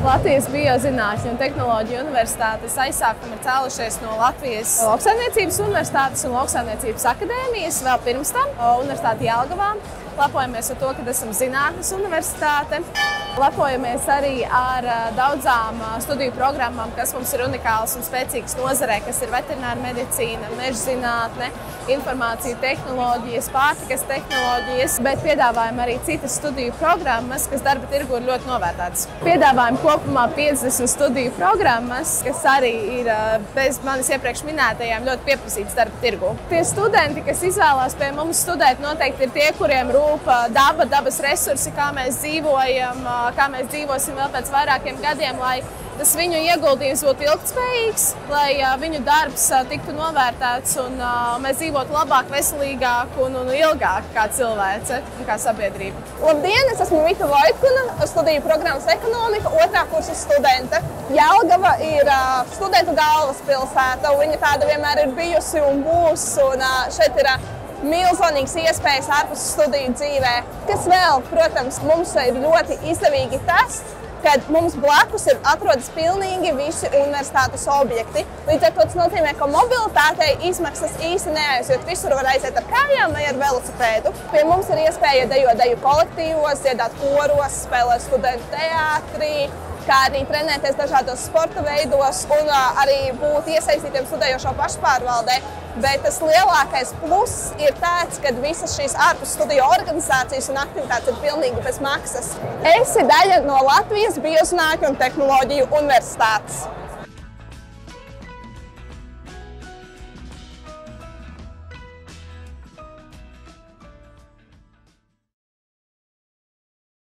Latvijas Biozinātņu un tehnoloģiju universitātes aizsākumi ir cēlušies no Latvijas Lauksaimniecības universitātes un Lauksaimniecības akadēmijas vēl pirms tam Universitāte Jelgavā. Lepojamies ar to, ka esam zinātnes universitāte. Lepojamies arī ar daudzām studiju programmām, kas mums ir unikālas un spēcīgas nozarē, kas ir veterināra medicīna, meža zinātne, informācija tehnoloģijas, pārtikas tehnoloģijas, bet piedāvājam arī citas studiju programmas, kas darba tirgu ir ļoti novērtētas. Piedāvājam kopumā 50 studiju programmas, kas arī ir bez manis iepriekš minētajām ļoti pieprasītas darba tirgu. Tie studenti, kas izvēlās pie mums studēt, noteikti ir tie, kuriem rūp daba, dabas resursi, kā mēs dzīvojam, kā mēs dzīvosim vēl pēc vairākiem gadiem, lai tas viņu ieguldījums būtu ilgtspējīgs, lai viņu darbs tiktu novērtēts un mēs dzīvotu labāk, veselīgāk un ilgāk kā cilvēce un kā sabiedrība. Labdien, es esmu Vita Vaitkuna, studiju programmas ekonomika, 2. kursa studente. Jelgava ir studentu galvaspilsēta, viņa tāda vienmēr ir bijusi un būs, un šeit ir milzīgas iespējas ārpus studiju dzīvē. Kas vēl, protams, mums ir ļoti izdevīgi tas, kad mums blakus atrodas pilnīgi visi universitātes objekti. Līdz ar to tas nozīmē, ka mobilitātei izmaksas īsti neaiziet. Visur var aiziet ar kājām vai ar velosipēdu. Pie mums ir iespēja dejot deju kolektīvos, dziedāt koros, spēlēt studentu teātrī, kā arī trenēties dažādos sporta veidos un arī būt iesaistītiem studējošo pašpārvaldē. Bet tas lielākais pluss ir tāds, ka visas šīs ārpus studiju organizācijas un aktivitātes ir pilnīgi bez maksas. Esi daļa no Latvijas Biozinātņu un tehnoloģiju universitātes.